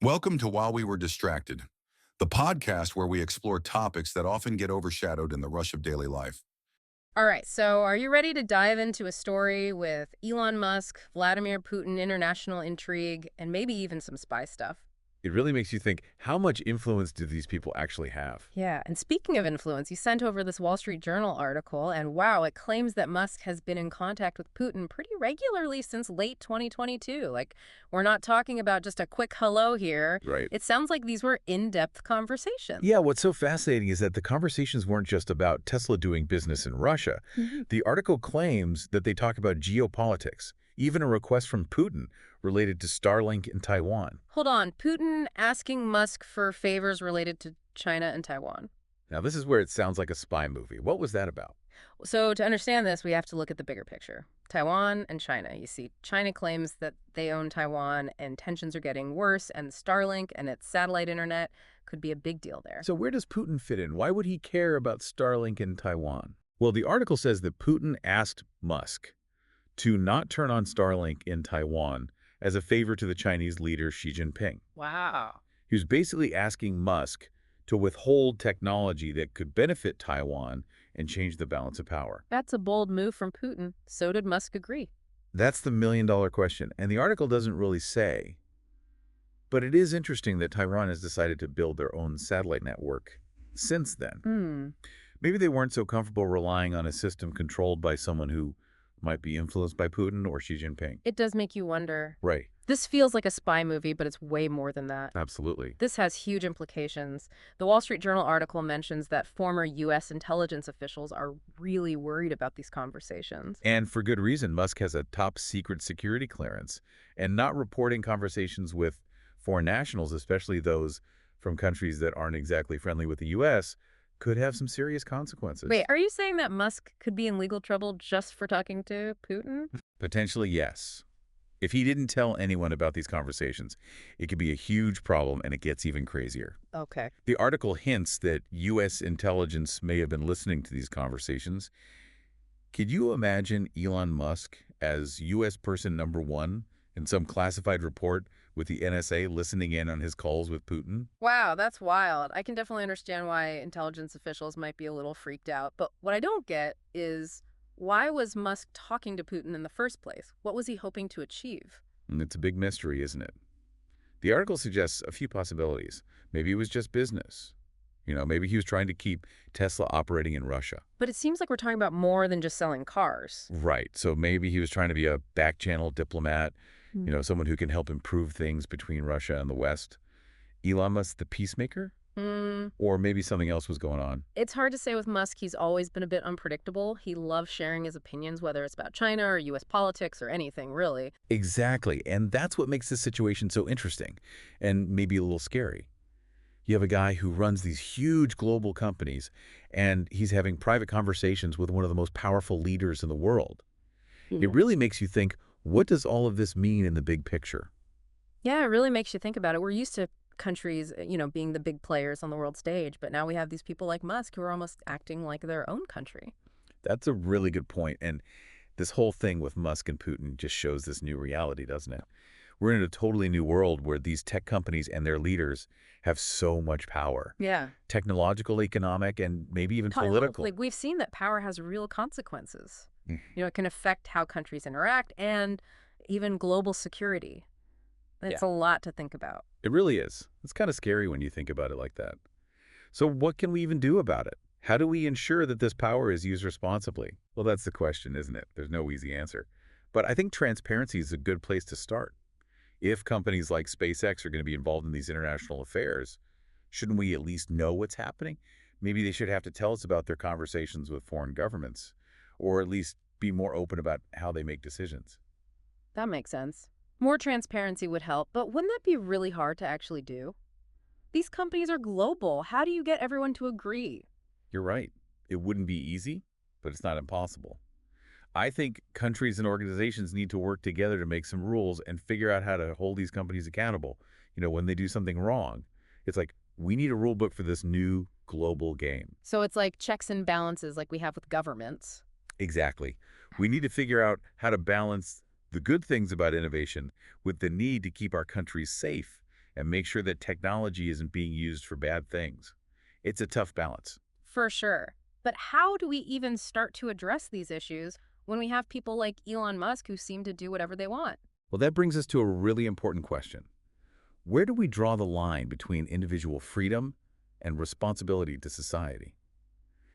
Welcome to While We Were Distracted, the podcast where we explore topics that often get overshadowed in the rush of daily life. All right, so are you ready to dive into a story with Elon Musk, Vladimir Putin, international intrigue, and maybe even some spy stuff? It really makes you think, how much influence do these people actually have? Yeah, and speaking of influence, you sent over this Wall Street Journal article, and wow, it claims that Musk has been in contact with Putin pretty regularly since late 2022. Like, we're not talking about just a quick hello here. Right. It sounds like these were in-depth conversations. Yeah, what's so fascinating is that the conversations weren't just about Tesla doing business in Russia. Mhm. The article claims that they talk about geopolitics, even a request from Putin related to Starlink in Taiwan. Hold on, Putin asking Musk for favors related to China and Taiwan. Now, this is where it sounds like a spy movie. What was that about? So to understand this, we have to look at the bigger picture. Taiwan and China. You see, China claims that they own Taiwan and tensions are getting worse, and Starlink and its satellite internet could be a big deal there. So where does Putin fit in? Why would he care about Starlink in Taiwan? Well, the article says that Putin asked Musk to not turn on Starlink in Taiwan as a favor to the Chinese leader Xi Jinping. Wow. He was basically asking Musk to withhold technology that could benefit Taiwan and change the balance of power. That's a bold move from Putin. So did Musk agree? That's the million-dollar question, and the article doesn't really say. But it is interesting that Taiwan has decided to build their own satellite network since then. Hmm. Maybe they weren't so comfortable relying on a system controlled by someone who might be influenced by Putin or Xi Jinping. It does make you wonder. Right. This feels like a spy movie, but it's way more than that. Absolutely. This has huge implications. The Wall Street Journal article mentions that former U.S. intelligence officials are really worried about these conversations. And for good reason. Musk has a top secret security clearance, and not reporting conversations with foreign nationals, especially those from countries that aren't exactly friendly with the U.S., could have some serious consequences. Wait, are you saying that Musk could be in legal trouble just for talking to Putin? Potentially, yes. If he didn't tell anyone about these conversations, it could be a huge problem, and it gets even crazier. Okay. The article hints that U.S. intelligence may have been listening to these conversations. Could you imagine Elon Musk as U.S. person number one in some classified report with the NSA listening in on his calls with Putin? Wow, that's wild. I can definitely understand why intelligence officials might be a little freaked out. But what I don't get is, why was Musk talking to Putin in the first place? What was he hoping to achieve? And it's a big mystery, isn't it? The article suggests a few possibilities. Maybe it was just business. Maybe he was trying to keep Tesla operating in Russia. But it seems like we're talking about more than just selling cars. Right. So maybe he was trying to be a back-channel diplomat, someone who can help improve things between Russia and the West. Elon Musk, the peacemaker? Or maybe something else was going on. It's hard to say with Musk. He's always been a bit unpredictable. He loves sharing his opinions, whether it's about China or U.S. politics or anything, really. Exactly. And that's what makes this situation so interesting and maybe a little scary. You have a guy who runs these huge global companies, and he's having private conversations with one of the most powerful leaders in the world. It really makes you think, what does all of this mean in the big picture? Yeah, it really makes you think about it. We're used to countries, being the big players on the world stage, but now we have these people like Musk who are almost acting like their own country. That's a really good point. And this whole thing with Musk and Putin just shows this new reality, doesn't it? We're in a totally new world where these tech companies and their leaders have so much power. Yeah. Technological, economic, and maybe even political. Like, we've seen that power has real consequences. Mm. It can affect how countries interact and even global security. It's a lot to think about. It really is. It's kind of scary when you think about it like that. So what can we even do about it? How do we ensure that this power is used responsibly? Well, that's the question, isn't it? There's no easy answer. But I think transparency is a good place to start. If companies like SpaceX are going to be involved in these international affairs, shouldn't we at least know what's happening? Maybe they should have to tell us about their conversations with foreign governments, or at least be more open about how they make decisions. That makes sense. More transparency would help, but wouldn't that be really hard to actually do? These companies are global. How do you get everyone to agree? You're right. It wouldn't be easy, but it's not impossible. I think countries and organizations need to work together to make some rules and figure out how to hold these companies accountable. When they do something wrong, it's like, we need a rule book for this new global game. So it's like checks and balances like we have with governments. Exactly. We need to figure out how to balance the good things about innovation with the need to keep our countries safe and make sure that technology isn't being used for bad things. It's a tough balance. For sure. But how do we even start to address these issues when we have people like Elon Musk who seem to do whatever they want? Well, that brings us to a really important question. Where do we draw the line between individual freedom and responsibility to society?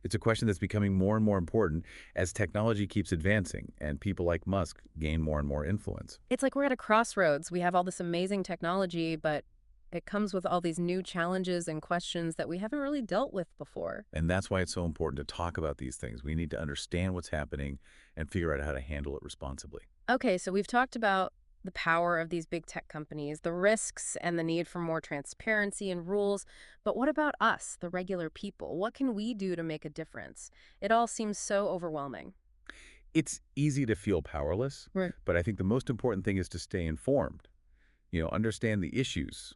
It's a question that's becoming more and more important as technology keeps advancing and people like Musk gain more and more influence. It's like we're at a crossroads. We have all this amazing technology, but it comes with all these new challenges and questions that we haven't really dealt with before. And that's why it's so important to talk about these things. We need to understand what's happening and figure out how to handle it responsibly. Okay, so we've talked about the power of these big tech companies, the risks and the need for more transparency and rules. But what about us, the regular people? What can we do to make a difference? It all seems so overwhelming. It's easy to feel powerless, Right. but I think the most important thing is to stay informed. Understand the issues,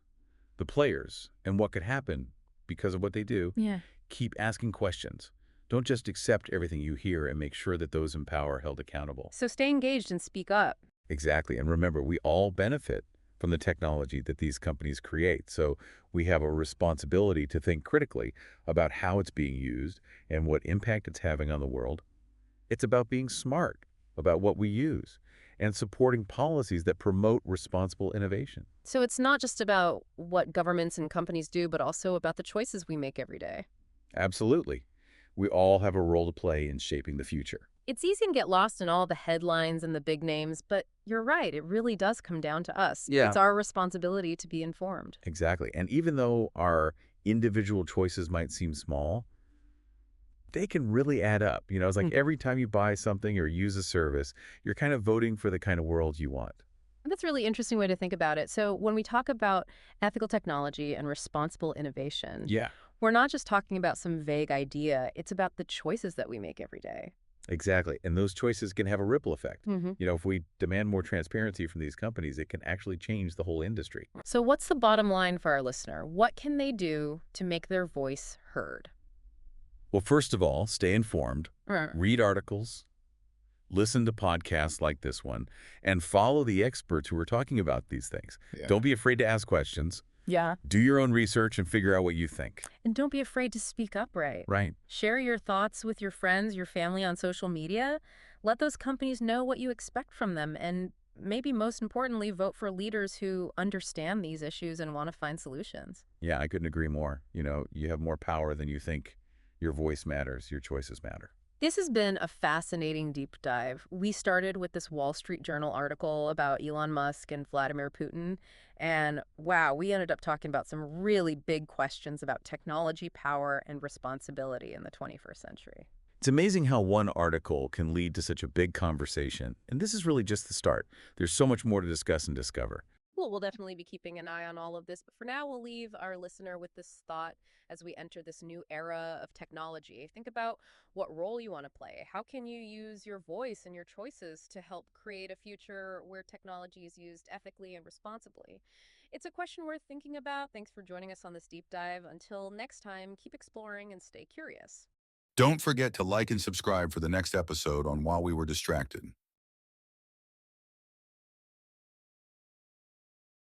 the players, and what could happen because of what they do. Yeah. Keep asking questions. Don't just accept everything you hear, and make sure that those in power are held accountable. So stay engaged and speak up. Exactly. And remember, we all benefit from the technology that these companies create. So we have a responsibility to think critically about how it's being used and what impact it's having on the world. It's about being smart about what we use and supporting policies that promote responsible innovation. So it's not just about what governments and companies do, but also about the choices we make every day. Absolutely. We all have a role to play in shaping the future. It's easy to get lost in all the headlines and the big names, but you're right, it really does come down to us. Yeah. It's our responsibility to be informed. Exactly. And even though our individual choices might seem small, they can really add up. It's like every time you buy something or use a service, you're kind of voting for the kind of world you want. That's a really interesting way to think about it. So when we talk about ethical technology and responsible innovation, Yeah. we're not just talking about some vague idea, it's about the choices that we make every day. Exactly. And those choices can have a ripple effect. Mm-hmm. If we demand more transparency from these companies, it can actually change the whole industry. So what's the bottom line for our listener? What can they do to make their voice heard? Well, first of all, stay informed, read articles, listen to podcasts like this one, and follow the experts who are talking about these things. Yeah. Don't be afraid to ask questions. Yeah. Do your own research and figure out what you think. And don't be afraid to speak up, right? Right. Share your thoughts with your friends, your family on social media. Let those companies know what you expect from them. And maybe most importantly, vote for leaders who understand these issues and want to find solutions. Yeah, I couldn't agree more. You have more power than you think. Your voice matters. Your choices matter. This has been a fascinating deep dive. We started with this Wall Street Journal article about Elon Musk and Vladimir Putin. And wow, we ended up talking about some really big questions about technology, power, and responsibility in the 21st century. It's amazing how one article can lead to such a big conversation. And this is really just the start. There's so much more to discuss and discover. Well, we'll definitely be keeping an eye on all of this. But for now, we'll leave our listener with this thought as we enter this new era of technology. Think about what role you want to play. How can you use your voice and your choices to help create a future where technology is used ethically and responsibly? It's a question worth thinking about. Thanks for joining us on this deep dive. Until next time, keep exploring and stay curious. Don't forget to like and subscribe for the next episode on While We Were Distracted.